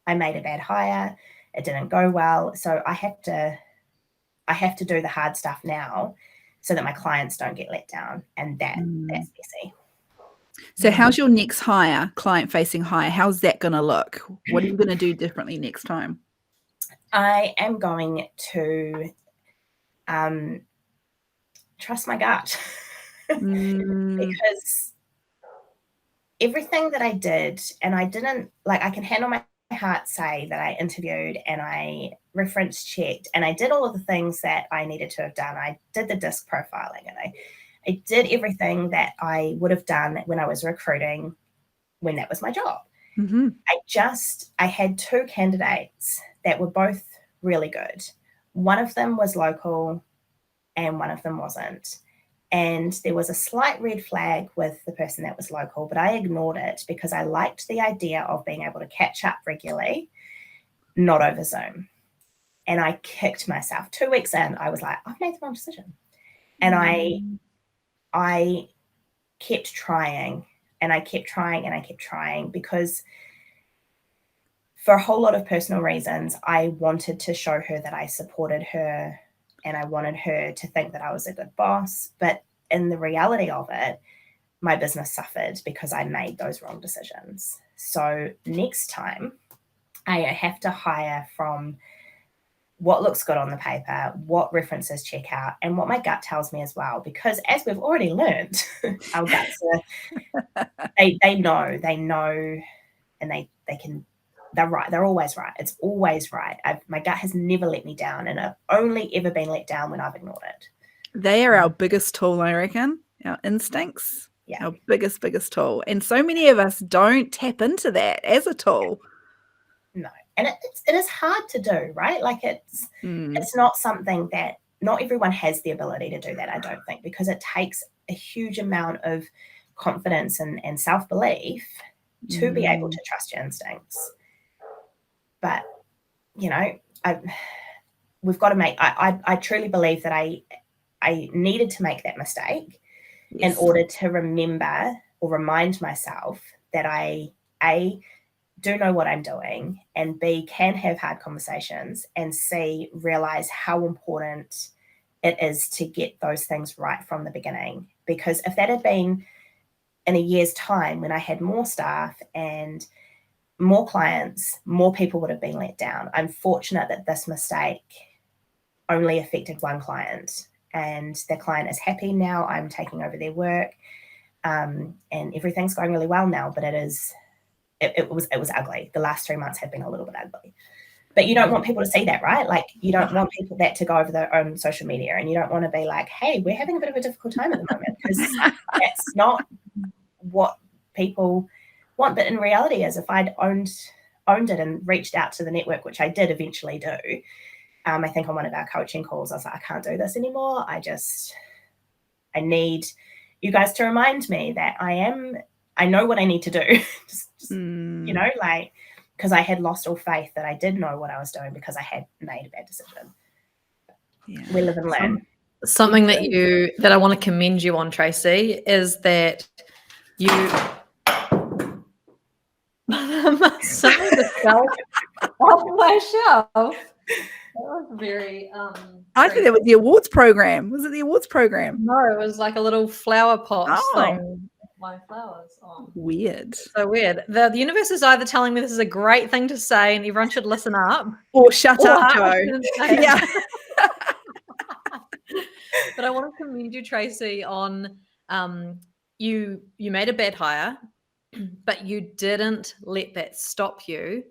I made a bad hire. It didn't go well. So I have to do the hard stuff now so that my clients don't get let down. And that's messy. So how's your next hire, client-facing hire? How's that going to look? What are you going to do differently next time? I am going to trust my gut because everything that I did, and I didn't, I can hand on my heart say that I interviewed and I reference checked and I did all of the things that I needed to have done. I did the disc profiling and I did everything that I would have done when I was recruiting, when that was my job. I had two candidates that were both really good. One of them was local and one of them wasn't. And there was a slight red flag with the person that was local, but I ignored it because I liked the idea of being able to catch up regularly, not over Zoom. And I kicked myself. 2 weeks in, I was like, I've made the wrong decision. And I kept trying and I kept trying and I kept trying because for a whole lot of personal reasons, I wanted to show her that I supported her and I wanted her to think that I was a good boss. But in the reality of it, my business suffered because I made those wrong decisions. So next time, I have to hire from what looks good on the paper, what references check out, and what my gut tells me as well. Because as we've already learned, our guts they know, and they're right. They're always right. It's always right. My gut has never let me down, and I've only ever been let down when I've ignored it. They are our biggest tool, I reckon. Our instincts, our biggest tool. And so many of us don't tap into that as a tool. No. And it is hard to do, right? Like it's not something that not everyone has the ability to do that, I don't think, because it takes a huge amount of confidence and self-belief to be able to trust your instincts. But, you know, we've got to make, I truly believe that I needed to make that mistake in order to remember or remind myself that I, A, do know what I'm doing, and B, can have hard conversations, and C, realize how important it is to get those things right from the beginning. Because if that had been in a year's time when I had more staff and more clients, more people would have been let down. I'm fortunate that this mistake only affected one client, and the client is happy now. I'm taking over their work, and everything's going really well now, but it was ugly. The last 3 months have been a little bit ugly. But you don't want people to see that, right? Like, you don't want people that to go over their own social media, and you don't want to be like, hey, we're having a bit of a difficult time at the moment, because that's not what people want. But in reality is, if I'd owned it and reached out to the network, which I did eventually do, I think on one of our coaching calls, I was like, I can't do this anymore. I need you guys to remind me that I know what I need to do. You know, like, because I had lost all faith that I did know what I was doing because I had made a bad decision. Yeah. We live and learn. Something that I want to commend you on, Tracey, is that you something fell off my shelf. That was very I think that was the awards program. Was it the awards program? No, it was like a little flower pot thing. My flowers on. Weird. So weird. The universe is either telling me this is a great thing to say and everyone should listen up, or shut up, Joe. Yeah. But I want to commend you, Tracey, on you made a bad hire, but you didn't let that stop you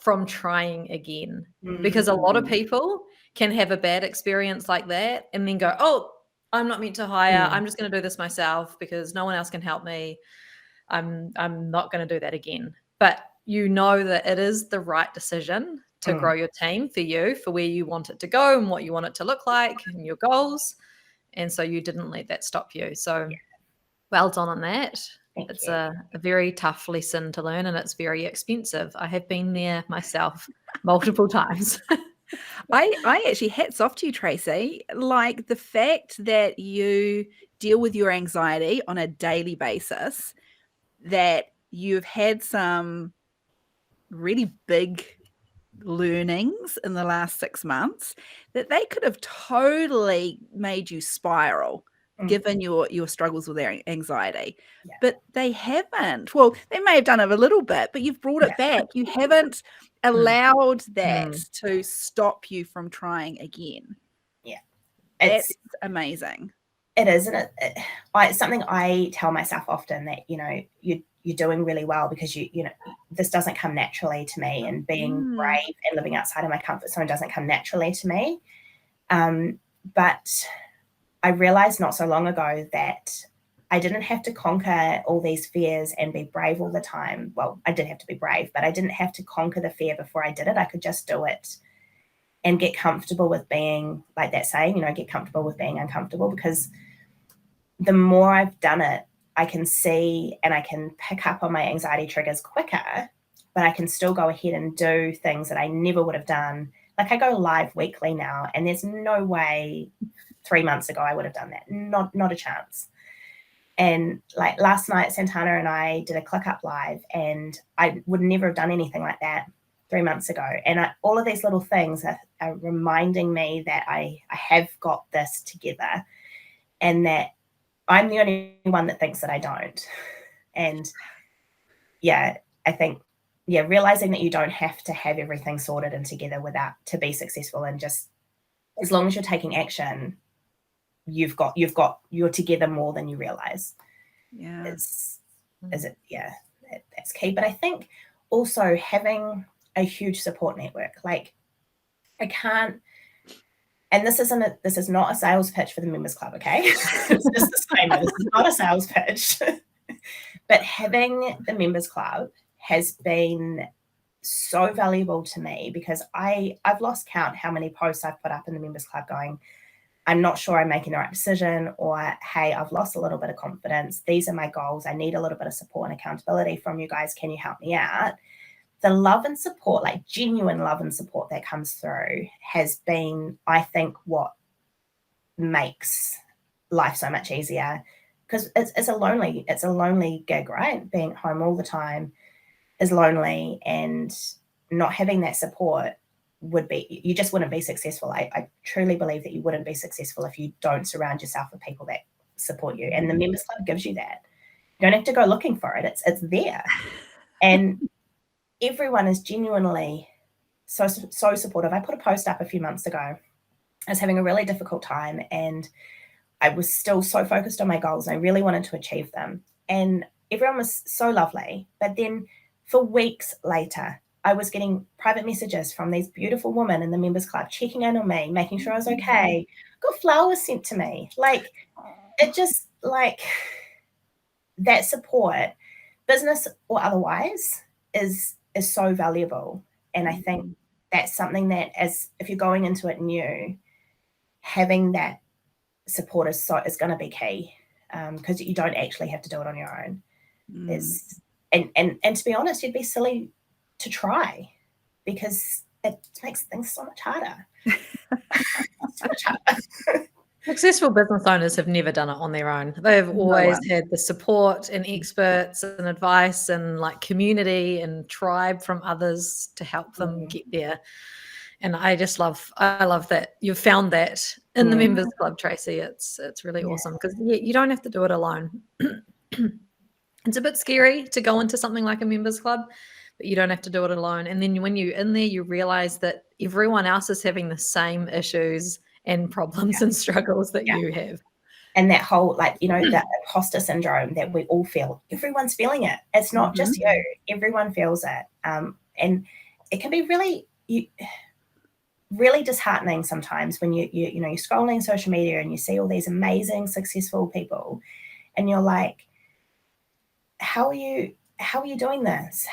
from trying again. Because a lot of people can have a bad experience like that and then go, oh, I'm not meant to hire. I'm just going to do this myself because no one else can help me. I'm not going to do that again. But you know that it is the right decision to grow your team for you, for where you want it to go and what you want it to look like and your goals. And so you didn't let that stop you. So well done on that. It's a very tough lesson to learn, and it's very expensive. I have been there myself multiple times. I actually, hats off to you, Tracey. Like, the fact that you deal with your anxiety on a daily basis, that you've had some really big learnings in the last 6 months, that they could have totally made you spiral, given your struggles with their anxiety. But they haven't. Well, they may have done it a little bit, but you've brought it back. You haven't allowed that to stop you from trying again. Yeah. It's amazing. It is, and it's something I tell myself often, that, you know, you're doing really well because you know, this doesn't come naturally to me, and being brave and living outside of my comfort zone doesn't come naturally to me. But I realized not so long ago that I didn't have to conquer all these fears and be brave all the time. Well, I did have to be brave, but I didn't have to conquer the fear before I did it. I could just do it and get comfortable with being, like that saying, you know, get comfortable with being uncomfortable, because the more I've done it, I can see and I can pick up on my anxiety triggers quicker, but I can still go ahead and do things that I never would have done. Like, I go live weekly now, and there's no way 3 months ago I would have done that. Not a chance. And like last night, Santana and I did a ClickUp live, and I would never have done anything like that 3 months ago. And all of these little things are reminding me that I have got this together, and that I'm the only one that thinks that I don't. And yeah, I think, realizing that you don't have to have everything sorted and together to be successful, and just as long as you're taking action, you're together more than you realize. Yeah. That's key. But I think also having a huge support network, like, I can't, and this is not a sales pitch for the members club, okay? It's just a disclaimer, this is not a sales pitch. But having the members club has been so valuable to me because I've lost count how many posts I've put up in the Members Club going, I'm not sure I'm making the right decision, or, hey, I've lost a little bit of confidence. These are my goals. I need a little bit of support and accountability from you guys. Can you help me out? The love and support, like genuine love and support that comes through has been, I think, what makes life so much easier, because it's a lonely gig, right? Being at home all the time is lonely, and not having that support you just wouldn't be successful. I truly believe that you wouldn't be successful if you don't surround yourself with people that support you. And the Members Club gives you that. You don't have to go looking for it. It's there. And everyone is genuinely so supportive. I put a post up a few months ago. I was having a really difficult time, and I was still so focused on my goals. And I really wanted to achieve them. And everyone was so lovely. But then for weeks later, I was getting private messages from these beautiful women in the Members Club checking in on me, making sure I was okay. Got flowers sent to me. Like, it just, like, that support, business or otherwise, is so valuable. And I think that's something that, as if you're going into it new, having that support is going to be key, because you don't actually have to do it on your own. And to be honest, you'd be silly to try, because it makes things so much harder. So much harder. Successful business owners have never done it on their own. They've always had the support and experts and advice and like community and tribe from others to help them get there. And I love that you've found that in the Members Club, Tracey. It's really awesome, because you don't have to do it alone. It's a bit scary to go into something like a Members Club, but you don't have to do it alone. And then when you're in there, you realize that everyone else is having the same issues and problems and struggles that you have. And that whole, like, you know, that imposter syndrome that we all feel, everyone's feeling it. It's not just you. Everyone feels it. And it can be really disheartening sometimes when you're scrolling social media and you see all these amazing, successful people, and you're like, how are you doing this?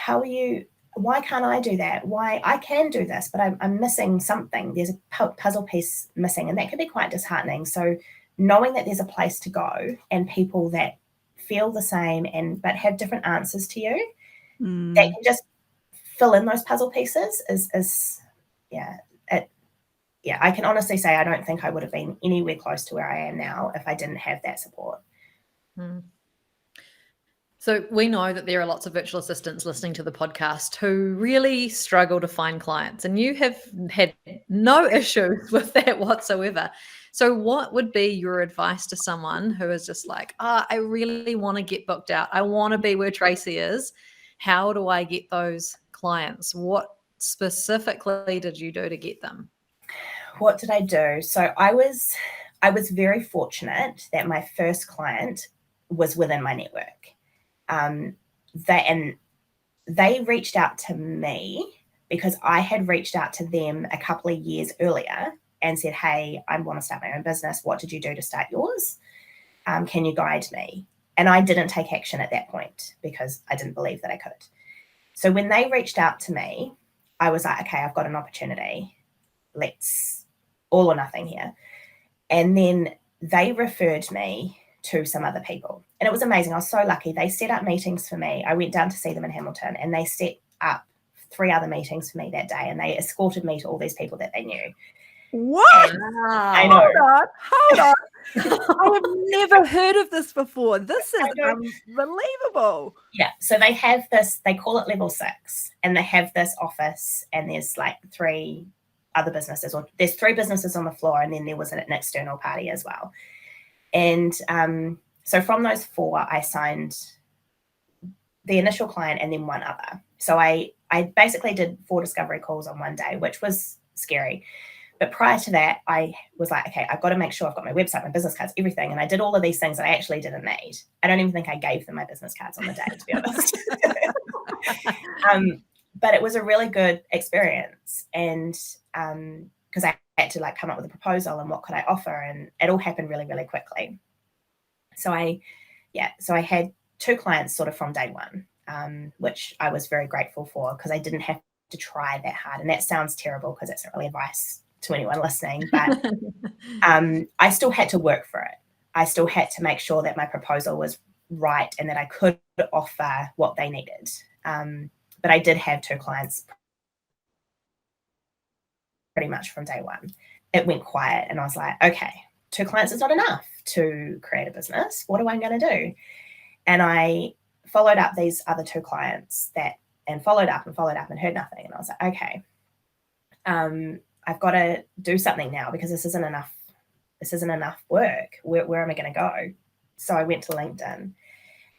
Why can't I do that? Why I can do this, but I'm missing something. There's a puzzle piece missing, and that can be quite disheartening. So knowing that there's a place to go and people that feel the same but have different answers to you, that can just fill in those puzzle pieces I can honestly say I don't think I would have been anywhere close to where I am now if I didn't have that support. So we know that there are lots of virtual assistants listening to the podcast who really struggle to find clients, and you have had no issues with that whatsoever. So what would be your advice to someone who is just like, I really want to get booked out. I want to be where Tracey is. How do I get those clients? What specifically did you do to get them? What did I do? So I was very fortunate that my first client was within my network. They reached out to me because I had reached out to them a couple of years earlier and said, hey, I want to start my own business. What did you do to start yours? Can you guide me? And I didn't take action at that point because I didn't believe that I could. So when they reached out to me, I was like, okay, I've got an opportunity. Let's all or nothing here. And then they referred me to some other people. And it was amazing. I was so lucky. They set up meetings for me. I went down to see them in Hamilton, and they set up 3 other meetings for me that day, and they escorted me to all these people that they knew. What? I know. Hold on. I have never heard of this before. This is unbelievable. Yeah. So they have this, they call it level 6, and they have this office, and there's like 3 other businesses, or there's 3 businesses on the floor, and then there was an external party as well. And so from those 4, I signed the initial client and then 1 other. So I basically did 4 discovery calls on one day, which was scary. But prior to that, I was like, okay, I've got to make sure I've got my website, my business cards, everything. And I did all of these things that I actually didn't need. I don't even think I gave them my business cards on the day, to be honest. But it was a really good experience. And because I had to like come up with a proposal and what could I offer, and it all happened really, really quickly. So I had 2 clients sort of from day one, which I was very grateful for, because I didn't have to try that hard. And that sounds terrible because it's not really advice to anyone listening, but I still had to work for it. I still had to make sure that my proposal was right and that I could offer what they needed. But I did have 2 clients pretty much from day one. It went quiet and I was like, okay, 2 clients is not enough to create a business. What am I going to do? And I followed up these other 2 clients and followed up and heard nothing. And I was like, okay, I've got to do something now because this isn't enough. This isn't enough work. Where am I going to go? So I went to LinkedIn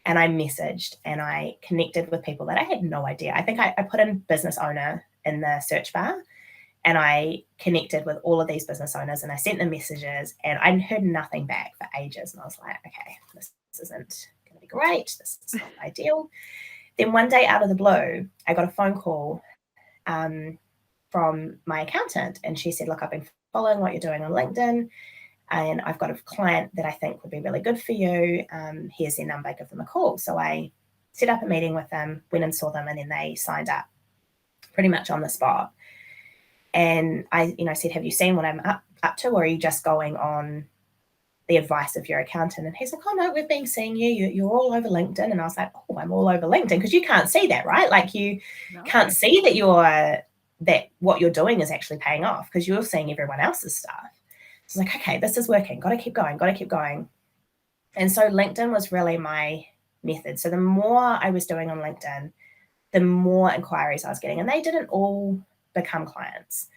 and I messaged and I connected with people that I had no idea. I think I put in business owner in the search bar and I connected with all of these business owners and I sent them messages and I heard nothing back for ages. And I was like, okay, this isn't going to be great. This is not ideal. Then one day out of the blue, I got a phone call from my accountant and she said, look, I've been following what you're doing on LinkedIn and I've got a client that I think would be really good for you. Here's their number, give them a call. So I set up a meeting with them, went and saw them, and then they signed up pretty much on the spot. And I, said, have you seen what I'm up to, or are you just going on the advice of your accountant? And he's like, oh no, we've been seeing you. You're all over LinkedIn. And I was like, oh, I'm all over LinkedIn, because you can't see that, right? Like you can't see that what you're doing is actually paying off because you're seeing everyone else's stuff. So I was like, okay, this is working. Got to keep going. And so LinkedIn was really my method. So the more I was doing on LinkedIn, the more inquiries I was getting, and they didn't all become clients.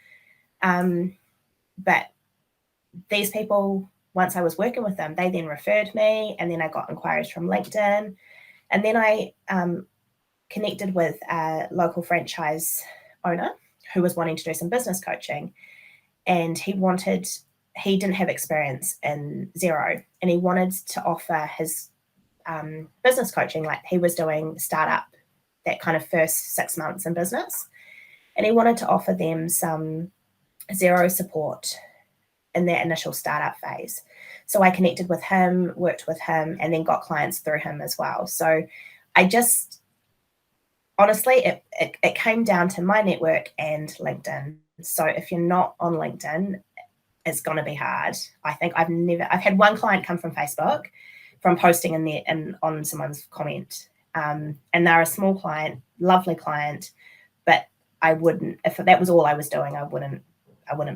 But these people, once I was working with them, they then referred me, and then I got inquiries from LinkedIn. And then I connected with a local franchise owner who was wanting to do some business coaching, and he didn't have experience in Xero, and he wanted to offer his business coaching like he was doing startup, that kind of first 6 months in business. And he wanted to offer them some Xero support in their initial startup phase. So I connected with him, worked with him, and then got clients through him as well. So I just, honestly, it came down to my network and LinkedIn. So if you're not on LinkedIn, it's going to be hard. I think I've had one client come from Facebook, from posting in there and on someone's comment. And they're a small client, lovely client, but I wouldn't, if that was all I was doing, I wouldn't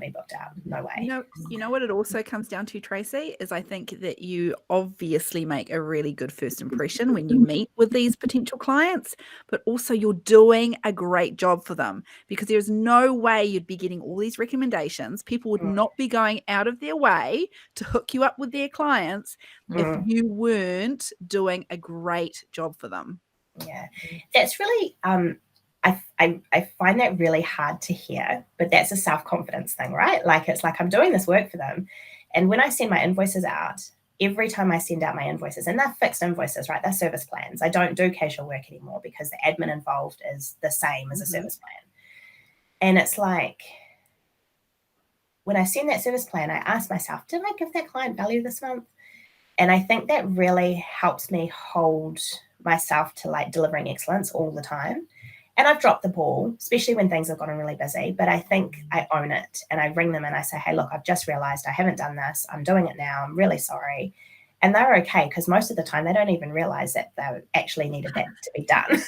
be booked out. No way. You know what it also comes down to, Tracey, is I think that you obviously make a really good first impression when you meet with these potential clients, but also you're doing a great job for them, because there's no way you'd be getting all these recommendations. People would not be going out of their way to hook you up with their clients if you weren't doing a great job for them. Yeah, that's really, I find that really hard to hear, but that's a self-confidence thing, right? Like, it's like I'm doing this work for them. And when I send my invoices out, every time I send out my invoices, and they're fixed invoices, right? They're service plans. I don't do casual work anymore because the admin involved is the same as a service plan. And it's like, when I send that service plan, I ask myself, did I give that client value this month? And I think that really helps me hold myself to like delivering excellence all the time. And I've dropped the ball, especially when things have gotten really busy, but I think I own it, and I ring them and I say, hey, look, I've just realized I haven't done this. I'm doing it now. I'm really sorry. And they're okay, because most of the time they don't even realize that they actually needed that to be done.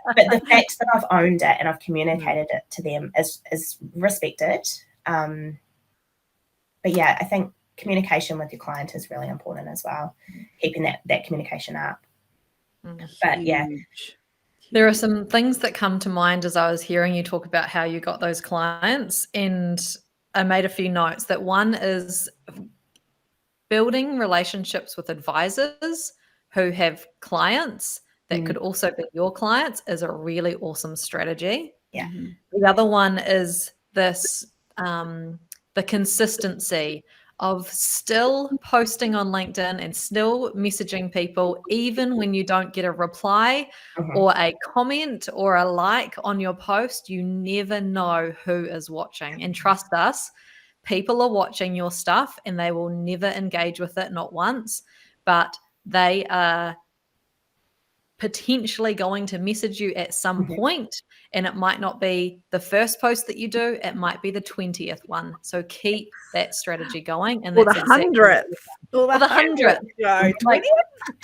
But the fact that I've owned it and I've communicated it to them is respected. But yeah, I think communication with your client is really important as well, keeping that communication up. But yeah. There are some things that come to mind as I was hearing you talk about how you got those clients, and I made a few notes. That one is building relationships with advisors who have clients that could also be your clients is a really awesome strategy. Yeah. The other one is this, the consistency of still posting on LinkedIn and still messaging people, even when you don't get a reply or a comment or a like on your post. You never know who is watching. And trust us, people are watching your stuff and they will never engage with it, not once, but they are, potentially going to message you at some point, and it might not be the first post that you do, it might be the 20th one. So keep that strategy going, and Or that's the exactly 100th. Or the 100th. No, 20th?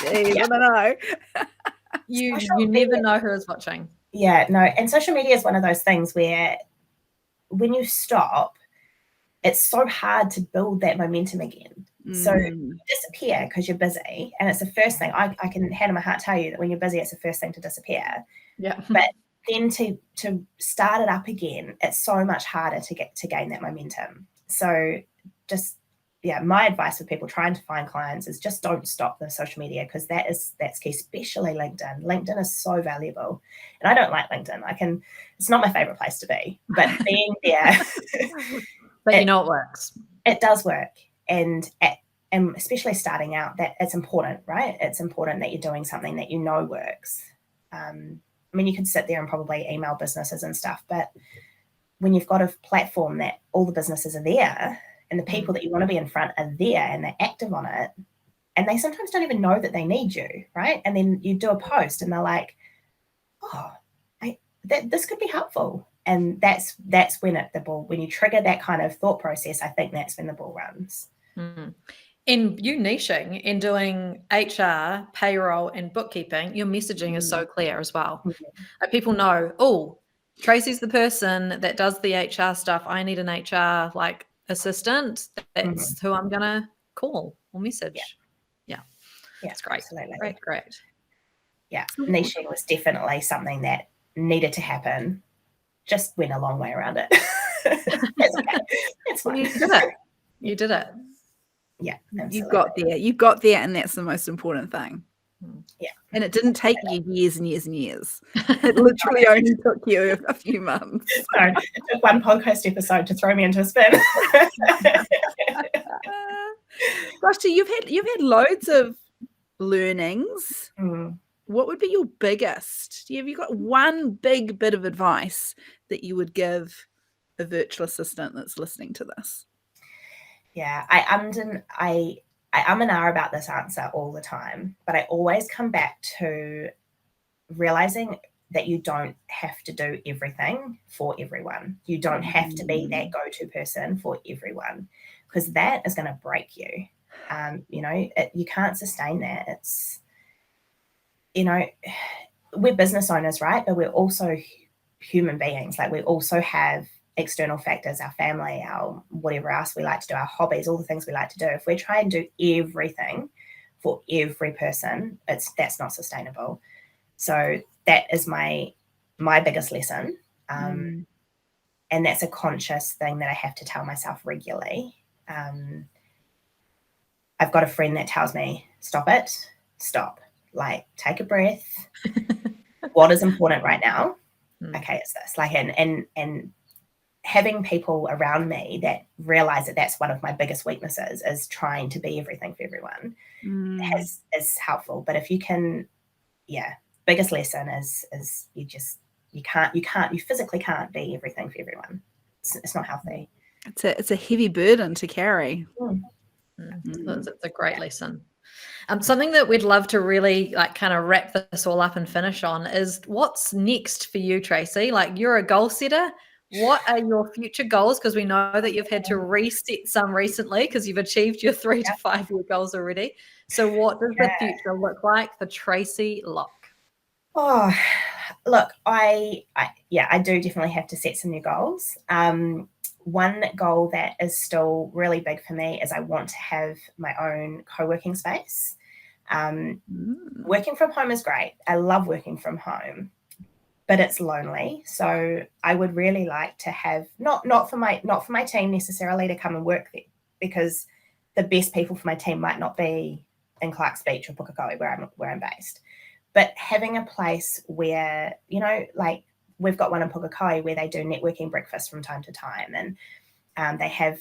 Jeez, I don't know. You Social never media- know who is watching. Yeah, no, and social media is one of those things where when you stop, it's so hard to build that momentum again. So you disappear because you're busy, and it's the first thing. I can hand on my heart tell you that when you're busy, it's the first thing to disappear. Yeah. But then to start it up again, it's so much harder to gain that momentum. So just my advice for people trying to find clients is just don't stop the social media, because that's key, especially LinkedIn. LinkedIn is so valuable, and I don't like LinkedIn. It's not my favorite place to be, but being there, but you know it works. It does work, and especially starting out, that it's important, right? It's important that you're doing something that you know works. I mean, you could sit there and probably email businesses and stuff, but when you've got a platform that all the businesses are there and the people that you want to be in front are there and they're active on it, and they sometimes don't even know that they need you, right? And then you do a post and they're like, oh, this could be helpful. And that's when when you trigger that kind of thought process, I think that's when the ball runs. In you niching and doing HR, payroll, and bookkeeping, your messaging is so clear as well. Like, people know, oh, Tracey's the person that does the HR stuff. I need an HR assistant. That's who I'm gonna call or message. Yeah. It's great. Absolutely. Great. Yeah, niching was definitely something that needed to happen. Just went a long way around it. That's okay. It's fine. You did it. Yeah, absolutely. You got there, and that's the most important thing. Yeah. And it didn't take you years and years and years. It literally only took you a few months. No, it took one podcast episode to throw me into a spin. Gosh, you've had loads of learnings. What would be your biggest? Have you got one big bit of advice that you would give a virtual assistant that's listening to this? Yeah, I am and are about this answer all the time, but I always come back to realizing that you don't have to do everything for everyone. You don't have to be that go-to person for everyone, because that is going to break you. You can't sustain that. It's, we're business owners, right? But we're also human beings. Like, we also have external factors, our family, our whatever else we like to do, our hobbies, all the things we like to do. If we try and do everything for every person, that's not sustainable. So that is my biggest lesson. And that's a conscious thing that I have to tell myself regularly. I've got a friend that tells me, stop, take a breath. What is important right now? Okay, it's this. And having people around me that realize that that's one of my biggest weaknesses, is trying to be everything for everyone, is helpful. But if you can, biggest lesson is you physically can't be everything for everyone. It's not healthy. It's a heavy burden to carry. It's a great lesson. Something that we'd love to really kind of wrap this all up and finish on is, what's next for you, Tracey? You're a goal setter. What are your future goals? Because we know that you've had to reset some recently because you've achieved your 3 to 5 year goals already. So what does the future look like for Tracey Lock? Oh, look, I do definitely have to set some new goals. One goal that is still really big for me is I want to have my own co-working space. Working from home is great. I love working from home, but it's lonely. So I would really like to have not for my team necessarily to come and work there, because the best people for my team might not be in Clark's Beach or Pukekohe where I'm based, but having a place where, we've got one in Pukekohe where they do networking breakfast from time to time, and they have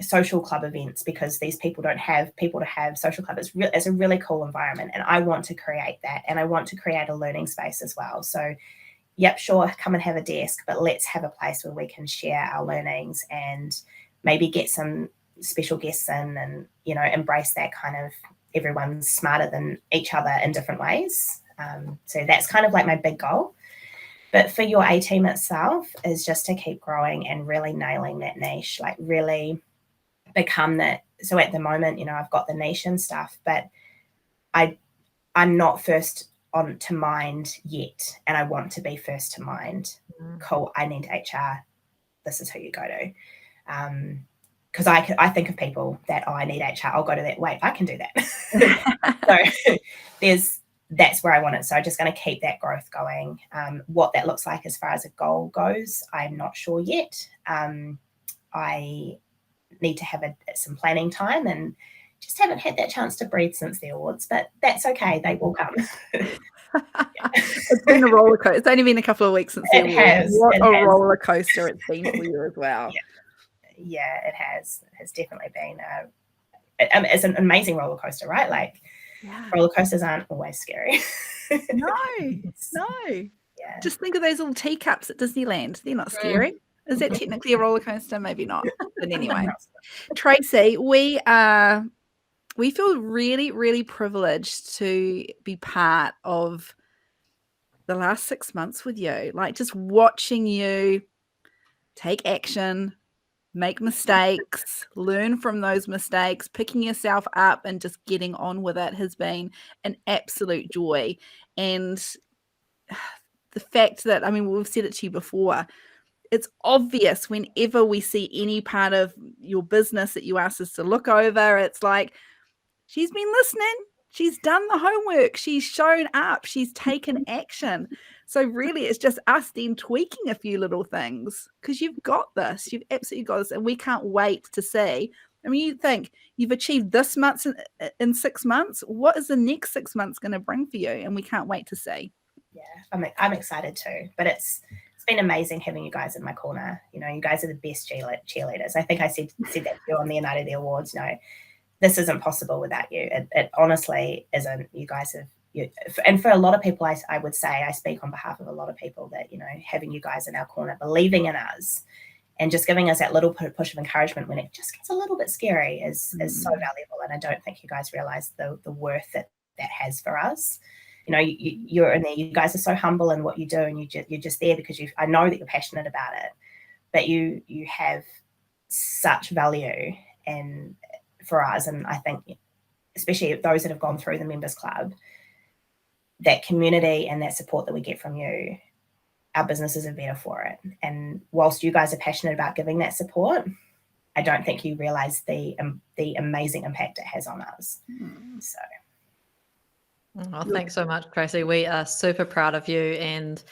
social club events because these people don't have people to have social club. It's a really cool environment, and I want to create that, and I want to create a learning space as well. So yep, sure, come and have a desk, but let's have a place where we can share our learnings and maybe get some special guests in, and embrace that kind of everyone's smarter than each other in different ways. So that's kind of like my big goal. But for your A team itself is just to keep growing and really nailing that niche, like really become that. So at the moment, I've got the niche and stuff, but I'm not first on to mind yet, and I want to be first to mind. Cool, I need HR. This is who you go to. Because I think of people that, I need HR, I'll go to that. Wait, I can do that. So that's where I want it. So I'm just going to keep that growth going. What that looks like as far as a goal goes, I'm not sure yet. I need to have some planning time, and just haven't had that chance to breathe since the awards, but that's okay. They will come. It's been a roller coaster. It's only been a couple of weeks since the awards. What a roller coaster it's been for you as well. Yeah, it has. It has definitely been. It's an amazing roller coaster, right? Like, roller coasters aren't always scary. No. Yeah. Just think of those little teacups at Disneyland. They're not scary. Is that technically a roller coaster? Maybe not. But anyway, Tracey, we feel really, really privileged to be part of the last 6 months with you. Like, just watching you take action, make mistakes, learn from those mistakes, picking yourself up and just getting on with it has been an absolute joy. And the fact that, we've said it to you before, it's obvious whenever we see any part of your business that you ask us to look over, it's like, she's been listening. She's done the homework. She's shown up. She's taken action. So really, it's just us then tweaking a few little things, because you've got this. You've absolutely got this. And we can't wait to see. You think you've achieved this much in 6 months. What is the next 6 months going to bring for you? And we can't wait to see. Yeah, I'm excited too. But it's been amazing having you guys in my corner. You guys are the best cheerleaders. I think I said that to you on the night of the awards. This isn't possible without you. It honestly isn't. You guys have, and for a lot of people, I would say, I speak on behalf of a lot of people, that, having you guys in our corner, believing in us, and just giving us that little push of encouragement when it just gets a little bit scary is so valuable. And I don't think you guys realize the worth that has for us. You're in there. You guys are so humble in what you do, and you're just there because I know that you're passionate about it, but you have such value and for us. And I think, especially those that have gone through the members club, that community and that support that we get from you, our businesses are better for it. And whilst you guys are passionate about giving that support, I don't think you realize the amazing impact it has on us. So. Oh, thanks so much, Tracey. We are super proud of you. And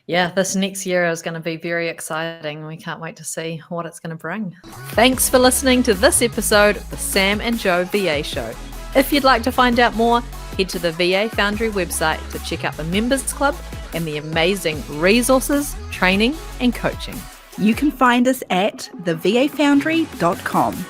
this next year is going to be very exciting. We can't wait to see what it's going to bring. Thanks for listening to this episode of the Sam and Joe VA Show. If you'd like to find out more, head to the VA Foundry website to check out the Members Club and the amazing resources, training and coaching. You can find us at thevafoundry.com.